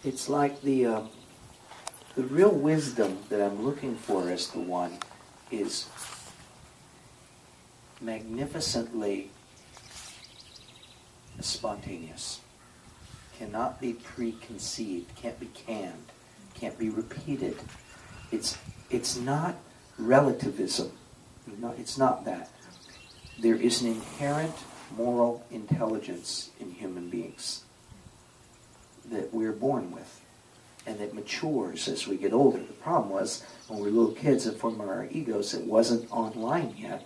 It's like the real wisdom that I'm looking for as the one is magnificently spontaneous. Cannot be preconceived, can't be canned, can't be repeated. It's not relativism. It's not that. There is an inherent moral intelligence in human beings that we're born with, and that matures as we get older. The problem was, when we were little kids and formed our egos, it wasn't online yet.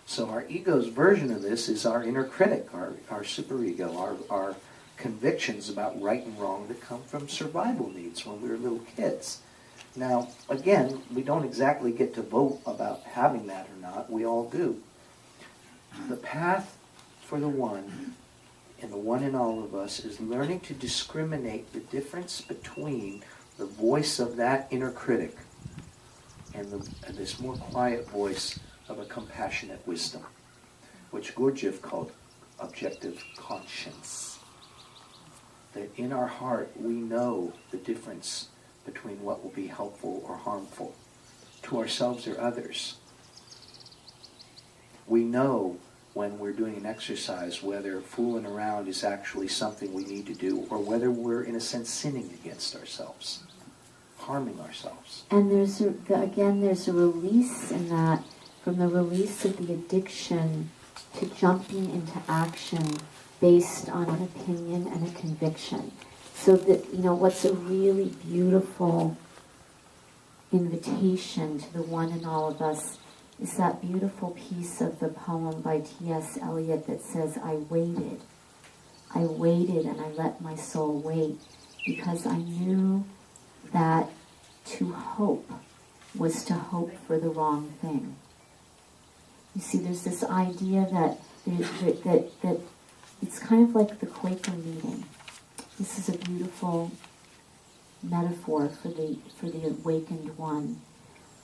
So our ego's version of this is our inner critic, our superego, our convictions about right and wrong that come from survival needs when we were little kids. Now, again, we don't exactly get to vote about having that or not. We all do. The path for the one, and the one in all of us, is learning to discriminate the difference between the voice of that inner critic and this more quiet voice of a compassionate wisdom, which Gurdjieff called objective conscience. That in our heart we know the difference between what will be helpful or harmful to ourselves or others. We know when we're doing an exercise whether fooling around is actually something we need to do, or whether we're in a sense sinning against ourselves, harming ourselves. And there's a release in that, from the release of the addiction to jumping into action based on an opinion and a conviction. So that, what's a really beautiful invitation to the one in all of us is that beautiful piece of the poem by T.S. Eliot that says, I waited and I let my soul wait, because I knew that to hope was to hope for the wrong thing. You see, there's this idea that it's kind of like the Quaker meeting. This is a beautiful metaphor for the awakened one,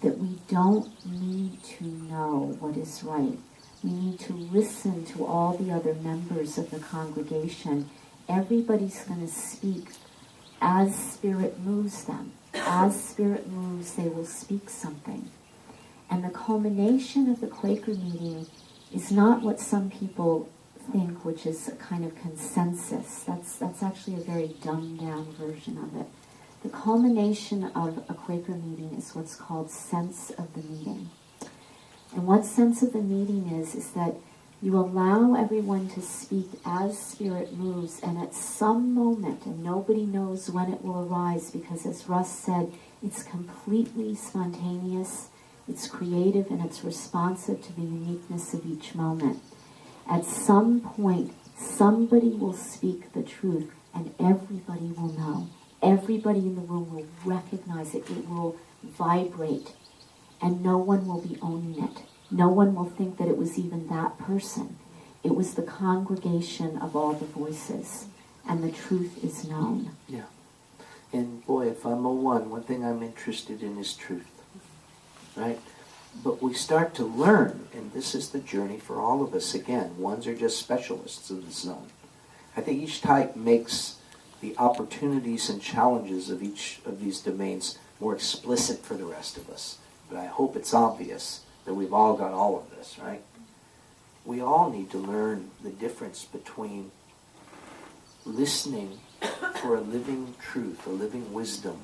that we don't need to know what is right. We need to listen to all the other members of the congregation. Everybody's going to speak as Spirit moves them. As Spirit moves, they will speak something. And the culmination of the Quaker meeting is not what some people think, which is a kind of consensus. That's actually a very dumbed down version of it. The culmination of a Quaker meeting is what's called sense of the meeting. And what sense of the meeting is that you allow everyone to speak as Spirit moves, and at some moment, and nobody knows when it will arise, because as Russ said, it's completely spontaneous, it's creative, and it's responsive to the uniqueness of each moment. At some point, somebody will speak the truth, and everybody will know. Everybody in the room will recognize it. It will vibrate, and no one will be owning it. No one will think that it was even that person. It was the congregation of all the voices, and the truth is known. Yeah. And boy, if I'm a one thing I'm interested in is truth, right? But we start to learn, and this is the journey for all of us again. Ones are just specialists of the zone. I think each type makes the opportunities and challenges of each of these domains more explicit for the rest of us. But I hope it's obvious that we've all got all of this, right? We all need to learn the difference between listening for a living truth, a living wisdom,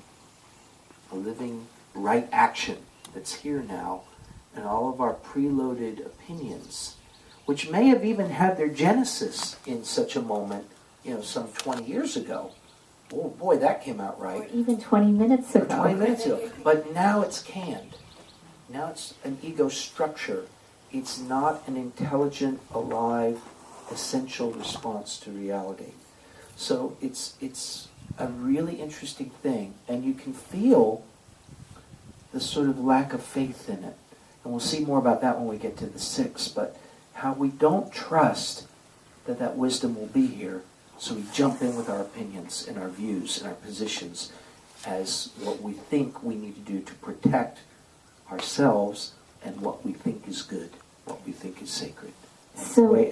a living right action that's here now, and all of our preloaded opinions, which may have even had their genesis in such a moment, some 20 years ago. Oh boy, that came out right. Or even 20 minutes ago. 20 minutes ago. But now it's canned. Now it's an ego structure. It's not an intelligent, alive, essential response to reality. So it's a really interesting thing. And you can feel the sort of lack of faith in it. And we'll see more about that when we get to the 6. But how we don't trust that wisdom will be here. So we jump in with our opinions and our views and our positions as what we think we need to do to protect ourselves and what we think is good, what we think is sacred. And So, the way